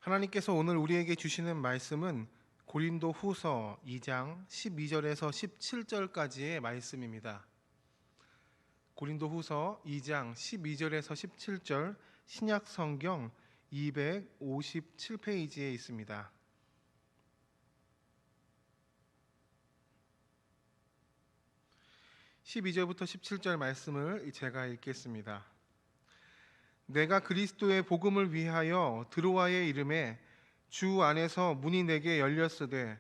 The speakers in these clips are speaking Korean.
하나님께서 오늘 우리에게 주시는 말씀은 고린도 후서 2장 12절에서 17절까지의 말씀입니다. 고린도 후서 2장 12절에서 17절 신약 성경 257페이지에 있습니다. 12절부터 17절 말씀을 제가 읽겠습니다. 내가 그리스도의 복음을 위하여 드로아에 이름에 주 안에서 문이 내게 열렸으되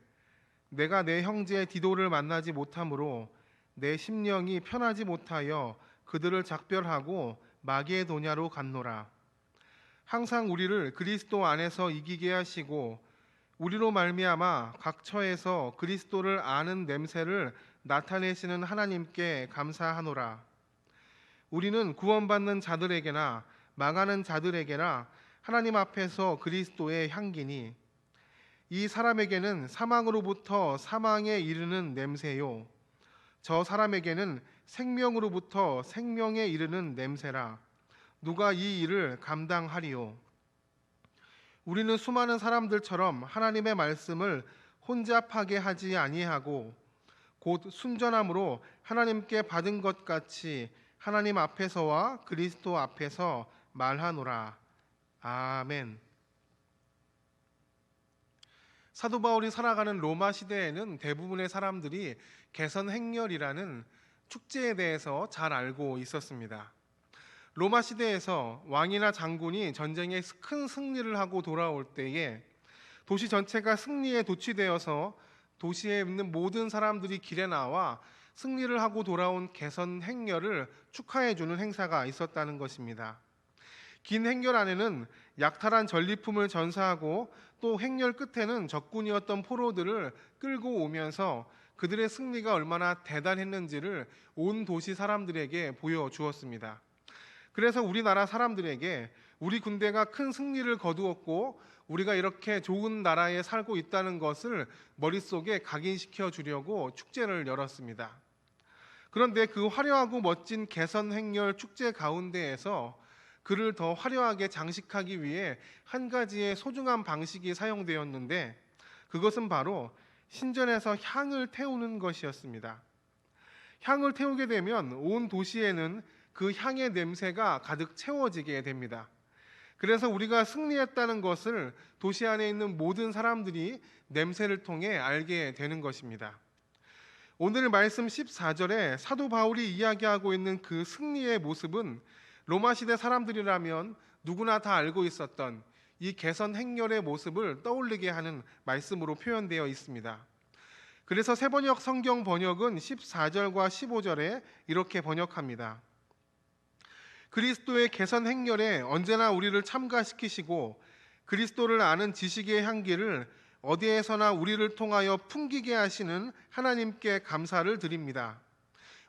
내가 내 형제 디도를 만나지 못하므로 내 심령이 편하지 못하여 그들을 작별하고 마게도냐로 갔노라. 항상 우리를 그리스도 안에서 이기게 하시고 우리로 말미암아 각 처에서 그리스도를 아는 냄새를 나타내시는 하나님께 감사하노라. 우리는 구원받는 자들에게나 망하는 자들에게나 하나님 앞에서 그리스도의 향기니 이 사람에게는 사망으로부터 사망에 이르는 냄새요 저 사람에게는 생명으로부터 생명에 이르는 냄새라. 누가 이 일을 감당하리요? 우리는 수많은 사람들처럼 하나님의 말씀을 혼잡하게 하지 아니하고 곧 순전함으로 하나님께 받은 것 같이 하나님 앞에서와 그리스도 앞에서 말하노라. 아멘. 사도 바울이 살아가는 로마 시대에는 대부분의 사람들이 개선행렬이라는 축제에 대해서 잘 알고 있었습니다. 로마 시대에서 왕이나 장군이 전쟁에 큰 승리를 하고 돌아올 때에 도시 전체가 승리에 도취되어서 도시에 있는 모든 사람들이 길에 나와 승리를 하고 돌아온 개선행렬을 축하해주는 행사가 있었다는 것입니다. 긴 행렬 안에는 약탈한 전리품을 전사하고 또 행렬 끝에는 적군이었던 포로들을 끌고 오면서 그들의 승리가 얼마나 대단했는지를 온 도시 사람들에게 보여주었습니다. 그래서 우리나라 사람들에게 우리 군대가 큰 승리를 거두었고 우리가 이렇게 좋은 나라에 살고 있다는 것을 머릿속에 각인시켜 주려고 축제를 열었습니다. 그런데 그 화려하고 멋진 개선행렬 축제 가운데에서 그를 더 화려하게 장식하기 위해 한 가지의 소중한 방식이 사용되었는데 그것은 바로 신전에서 향을 태우는 것이었습니다. 향을 태우게 되면 온 도시에는 그 향의 냄새가 가득 채워지게 됩니다. 그래서 우리가 승리했다는 것을 도시 안에 있는 모든 사람들이 냄새를 통해 알게 되는 것입니다. 오늘 말씀 14절에 사도 바울이 이야기하고 있는 그 승리의 모습은 로마 시대 사람들이라면 누구나 다 알고 있었던 이 개선 행렬의 모습을 떠올리게 하는 말씀으로 표현되어 있습니다. 그래서 새번역 성경 번역은 14절과 15절에 이렇게 번역합니다. 그리스도의 개선 행렬에 언제나 우리를 참가시키시고 그리스도를 아는 지식의 향기를 어디에서나 우리를 통하여 풍기게 하시는 하나님께 감사를 드립니다.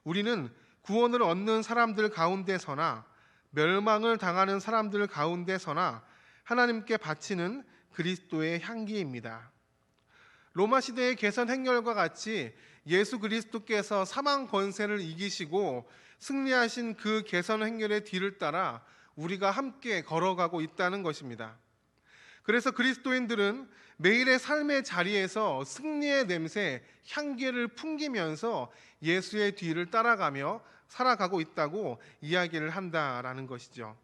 우리는 구원을 얻는 사람들 가운데서나 멸망을 당하는 사람들 가운데서나 하나님께 바치는 그리스도의 향기입니다. 로마 시대의 개선 행렬과 같이 예수 그리스도께서 사망 권세를 이기시고 승리하신 그 개선 행렬의 뒤를 따라 우리가 함께 걸어가고 있다는 것입니다. 그래서 그리스도인들은 매일의 삶의 자리에서 승리의 냄새, 향기를 풍기면서 예수의 뒤를 따라가며 살아가고 있다고 이야기를 한다라는 것이죠.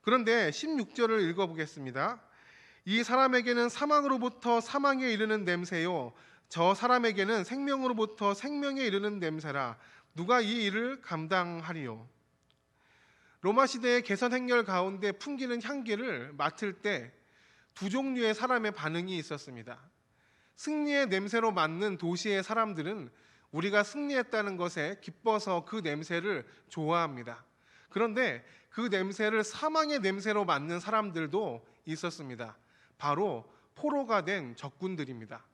그런데 16절을 읽어보겠습니다. 이 사람에게는 사망으로부터 사망에 이르는 냄새요 저 사람에게는 생명으로부터 생명에 이르는 냄새라. 누가 이 일을 감당하리요? 로마 시대의 개선 행렬 가운데 풍기는 향기를 맡을 때 두 종류의 사람의 반응이 있었습니다. 승리의 냄새로 맡는 도시의 사람들은 우리가 승리했다는 것에 기뻐서 그 냄새를 좋아합니다. 그런데 그 냄새를 사망의 냄새로 맡는 사람들도 있었습니다. 바로 포로가 된 적군들입니다.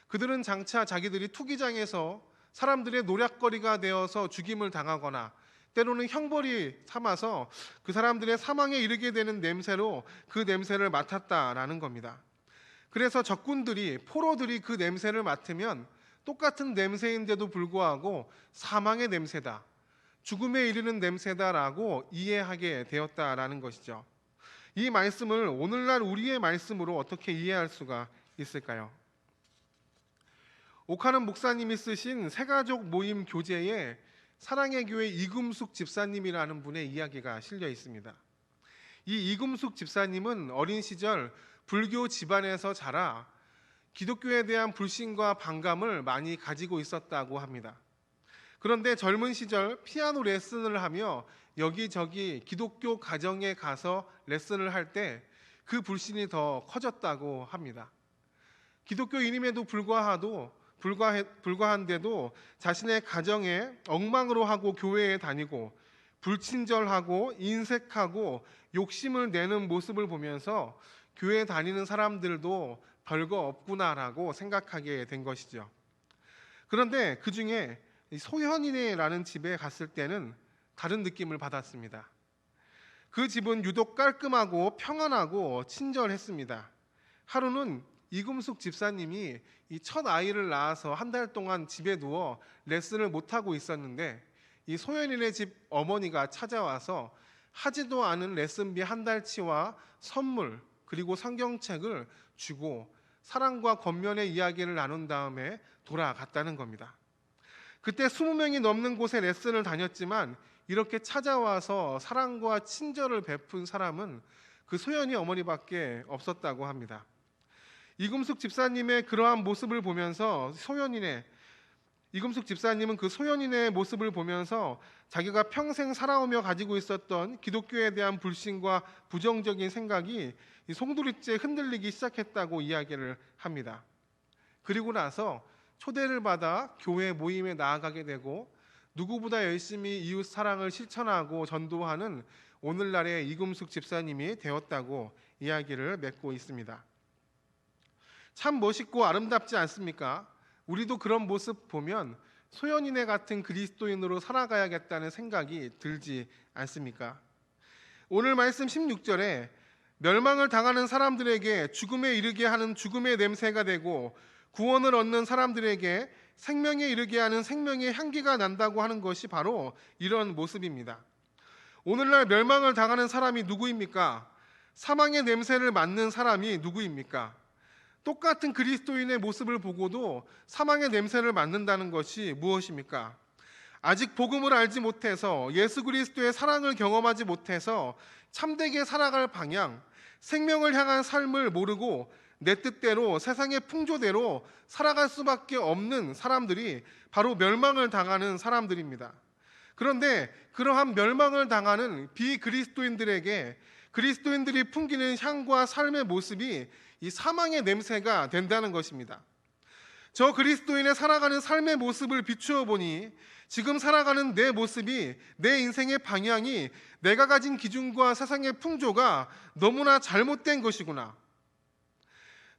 그들은 장차 자기들이 투기장에서 사람들의 노략거리가 되어서 죽임을 당하거나 때로는 형벌이 삼아서 그 사람들의 사망에 이르게 되는 냄새로 그 냄새를 맡았다라는 겁니다. 그래서 적군들이, 포로들이 그 냄새를 맡으면 똑같은 냄새인데도 불구하고 사망의 냄새다, 죽음에 이르는 냄새다라고 이해하게 되었다라는 것이죠. 이 말씀을 오늘날 우리의 말씀으로 어떻게 이해할 수가 있을까요? 오카는 목사님이 쓰신 새가족 모임 교재에 사랑의 교회 이금숙 집사님이라는 분의 이야기가 실려 있습니다. 이 이금숙 집사님은 어린 시절 불교 집안에서 자라 기독교에 대한 불신과 반감을 많이 가지고 있었다고 합니다. 그런데 젊은 시절 피아노 레슨을 하며 여기저기 기독교 가정에 가서 레슨을 할 때 그 불신이 더 커졌다고 합니다. 기독교인임에도 불구한데도 자신의 가정에 엉망으로 하고 교회에 다니고 불친절하고 인색하고 욕심을 내는 모습을 보면서 교회 다니는 사람들도 별거 없구나라고 생각하게 된 것이죠. 그런데 그 중에 소현이네라는 집에 갔을 때는 다른 느낌을 받았습니다. 그 집은 유독 깔끔하고 평안하고 친절했습니다. 하루는 이금숙 집사님이 이 첫 아이를 낳아서 한 달 동안 집에 누워 레슨을 못하고 있었는데 이 소연이네 집 어머니가 찾아와서 하지도 않은 레슨비 한 달치와 선물 그리고 성경책을 주고 사랑과 권면의 이야기를 나눈 다음에 돌아갔다는 겁니다. 그때 20명이 넘는 곳에 레슨을 다녔지만 이렇게 찾아와서 사랑과 친절을 베푼 사람은 그 소연이 어머니밖에 없었다고 합니다. 이금숙 집사님의 그러한 모습을 보면서 이금숙 집사님은 그 소연이네 모습을 보면서 자기가 평생 살아오며 가지고 있었던 기독교에 대한 불신과 부정적인 생각이 송두리째 흔들리기 시작했다고 이야기를 합니다. 그리고 나서 초대를 받아 교회 모임에 나아가게 되고 누구보다 열심히 이웃 사랑을 실천하고 전도하는 오늘날의 이금숙 집사님이 되었다고 이야기를 맺고 있습니다. 참 멋있고 아름답지 않습니까? 우리도 그런 모습 보면 소연이네 같은 그리스도인으로 살아가야겠다는 생각이 들지 않습니까? 오늘 말씀 16절에 멸망을 당하는 사람들에게 죽음에 이르게 하는 죽음의 냄새가 되고 구원을 얻는 사람들에게 생명에 이르게 하는 생명의 향기가 난다고 하는 것이 바로 이런 모습입니다. 오늘날 멸망을 당하는 사람이 누구입니까? 사망의 냄새를 맡는 사람이 누구입니까? 똑같은 그리스도인의 모습을 보고도 사망의 냄새를 맡는다는 것이 무엇입니까? 아직 복음을 알지 못해서 예수 그리스도의 사랑을 경험하지 못해서 참되게 살아갈 방향, 생명을 향한 삶을 모르고 내 뜻대로 세상의 풍조대로 살아갈 수밖에 없는 사람들이 바로 멸망을 당하는 사람들입니다. 그런데 그러한 멸망을 당하는 비그리스도인들에게 그리스도인들이 풍기는 향과 삶의 모습이 이 사망의 냄새가 된다는 것입니다. 저 그리스도인의 살아가는 삶의 모습을 비추어 보니 지금 살아가는 내 모습이, 내 인생의 방향이 내가 가진 기준과 세상의 풍조가 너무나 잘못된 것이구나.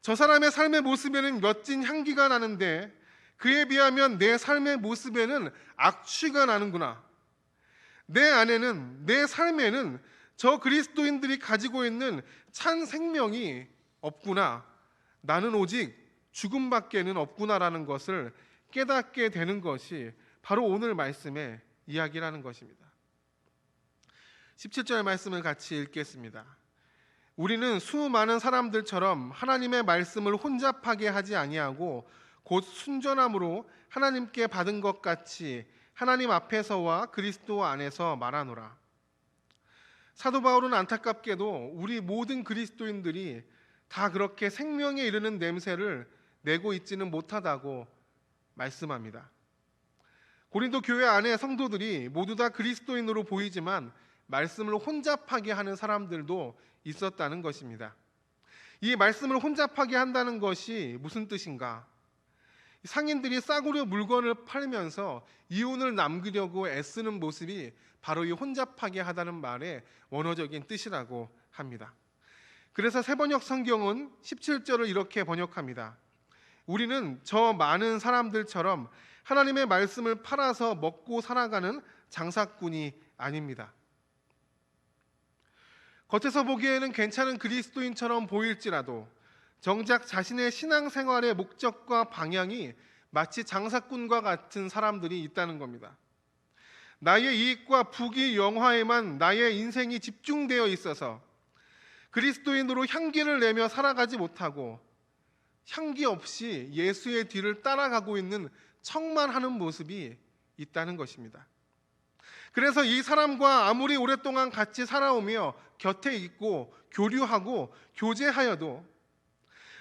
저 사람의 삶의 모습에는 멋진 향기가 나는데 그에 비하면 내 삶의 모습에는 악취가 나는구나. 내 안에는, 내 삶에는 저 그리스도인들이 가지고 있는 찬 생명이 없구나. 나는 오직 죽음밖에는 없구나라는 것을 깨닫게 되는 것이 바로 오늘 말씀의 이야기라는 것입니다. 17절 말씀을 같이 읽겠습니다. 우리는 수많은 사람들처럼 하나님의 말씀을 혼잡하게 하지 아니하고 곧 순전함으로 하나님께 받은 것 같이 하나님 앞에서와 그리스도 안에서 말하노라. 사도 바울은 안타깝게도 우리 모든 그리스도인들이 다 그렇게 생명에 이르는 냄새를 내고 있지는 못하다고 말씀합니다. 고린도 교회 안에 성도들이 모두 다 그리스도인으로 보이지만 말씀을 혼잡하게 하는 사람들도 있었다는 것입니다. 이 말씀을 혼잡하게 한다는 것이 무슨 뜻인가? 상인들이 싸구려 물건을 팔면서 이윤을 남기려고 애쓰는 모습이 바로 이 혼잡하게 하다는 말의 원어적인 뜻이라고 합니다. 그래서 새번역 성경은 17절을 이렇게 번역합니다. 우리는 저 많은 사람들처럼 하나님의 말씀을 팔아서 먹고 살아가는 장사꾼이 아닙니다. 겉에서 보기에는 괜찮은 그리스도인처럼 보일지라도 정작 자신의 신앙생활의 목적과 방향이 마치 장사꾼과 같은 사람들이 있다는 겁니다. 나의 이익과 부귀 영화에만 나의 인생이 집중되어 있어서 그리스도인으로 향기를 내며 살아가지 못하고 향기 없이 예수의 뒤를 따라가고 있는 척만 하는 모습이 있다는 것입니다. 그래서 이 사람과 아무리 오랫동안 같이 살아오며 곁에 있고 교류하고 교제하여도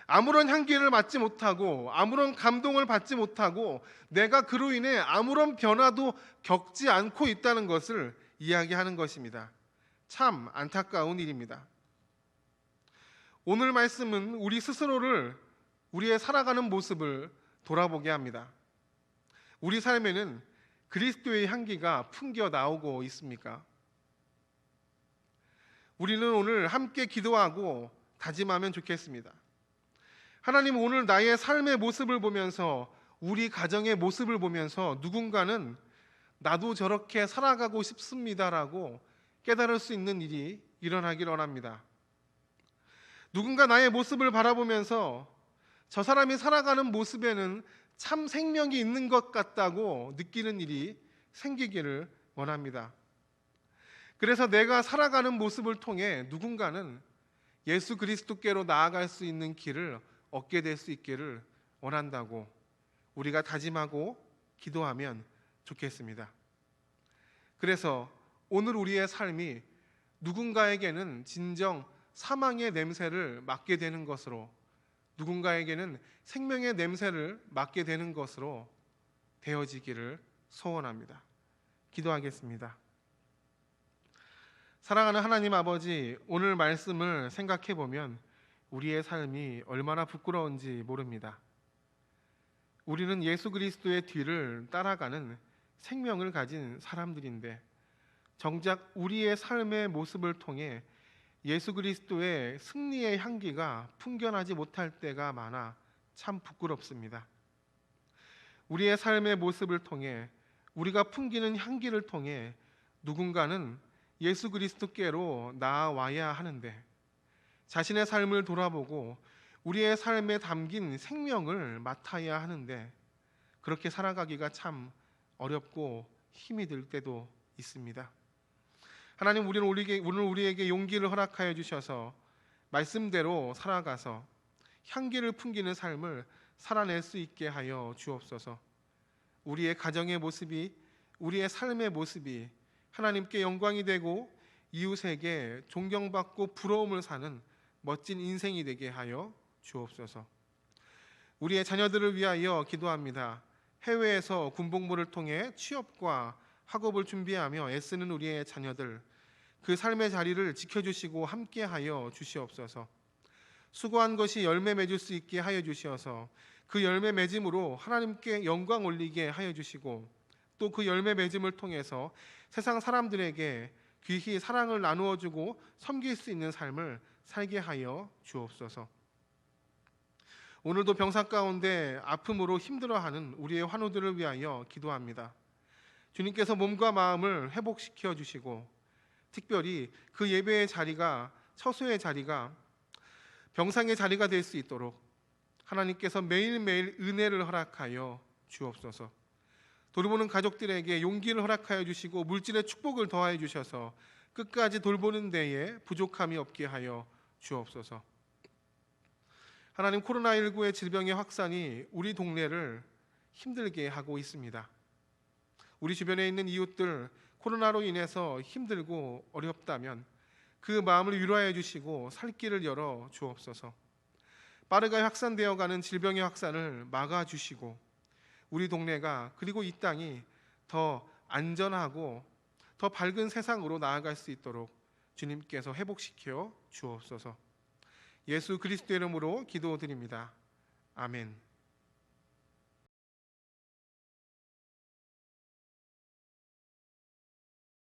아무런 향기를 맡지 못하고 아무런 감동을 받지 못하고 내가 그로 인해 아무런 변화도 겪지 않고 있다는 것을 이야기하는 것입니다. 참 안타까운 일입니다. 오늘 말씀은 우리 스스로를, 우리의 살아가는 모습을 돌아보게 합니다. 우리 삶에는 그리스도의 향기가 풍겨 나오고 있습니까? 우리는 오늘 함께 기도하고 다짐하면 좋겠습니다. 하나님, 오늘 나의 삶의 모습을 보면서, 우리 가정의 모습을 보면서 누군가는 나도 저렇게 살아가고 싶습니다라고 깨달을 수 있는 일이 일어나길 원합니다. 누군가 나의 모습을 바라보면서 저 사람이 살아가는 모습에는 참 생명이 있는 것 같다고 느끼는 일이 생기기를 원합니다. 그래서 내가 살아가는 모습을 통해 누군가는 예수 그리스도께로 나아갈 수 있는 길을 얻게 될 수 있기를 원한다고 우리가 다짐하고 기도하면 좋겠습니다. 그래서 오늘 우리의 삶이 누군가에게는 진정 사망의 냄새를 맡게 되는 것으로, 누군가에게는 생명의 냄새를 맡게 되는 것으로 되어지기를 소원합니다. 기도하겠습니다. 사랑하는 하나님 아버지, 오늘 말씀을 생각해 보면 우리의 삶이 얼마나 부끄러운지 모릅니다. 우리는 예수 그리스도의 뒤를 따라가는 생명을 가진 사람들인데 정작 우리의 삶의 모습을 통해 예수 그리스도의 승리의 향기가 풍겨나지 못할 때가 많아 참 부끄럽습니다. 우리의 삶의 모습을 통해, 우리가 풍기는 향기를 통해 누군가는 예수 그리스도께로 나아와야 하는데 자신의 삶을 돌아보고 우리의 삶에 담긴 생명을 맡아야 하는데 그렇게 살아가기가 참 어렵고 힘이 들 때도 있습니다. 하나님, 오늘 우리에게 용기를 허락하여 주셔서 말씀대로 살아가서 향기를 풍기는 삶을 살아낼 수 있게 하여 주옵소서. 우리의 가정의 모습이, 우리의 삶의 모습이 하나님께 영광이 되고 이웃에게 존경받고 부러움을 사는 멋진 인생이 되게 하여 주옵소서. 우리의 자녀들을 위하여 기도합니다. 해외에서 군복무를 통해 취업과 학업을 준비하며 애쓰는 우리의 자녀들, 그 삶의 자리를 지켜주시고 함께하여 주시옵소서. 수고한 것이 열매 맺을 수 있게 하여 주시어서 그 열매 맺음으로 하나님께 영광 올리게 하여 주시고 또 그 열매 맺음을 통해서 세상 사람들에게 귀히 사랑을 나누어 주고 섬길 수 있는 삶을 살게 하여 주옵소서. 오늘도 병사 가운데 아픔으로 힘들어하는 우리의 환우들을 위하여 기도합니다. 주님께서 몸과 마음을 회복시켜 주시고 특별히 그 예배의 자리가, 처소의 자리가 병상의 자리가 될 수 있도록 하나님께서 매일매일 은혜를 허락하여 주옵소서. 돌보는 가족들에게 용기를 허락하여 주시고 물질의 축복을 더하여 주셔서 끝까지 돌보는 데에 부족함이 없게 하여 주옵소서. 하나님, 코로나19의 질병의 확산이 우리 동네를 힘들게 하고 있습니다. 우리 주변에 있는 이웃들 코로나로 인해서 힘들고 어렵다면 그 마음을 위로하여 주시고 살 길을 열어 주옵소서. 빠르게 확산되어가는 질병의 확산을 막아주시고 우리 동네가, 그리고 이 땅이 더 안전하고 더 밝은 세상으로 나아갈 수 있도록 주님께서 회복시켜 주옵소서. 예수 그리스도의 이름으로 기도드립니다. 아멘.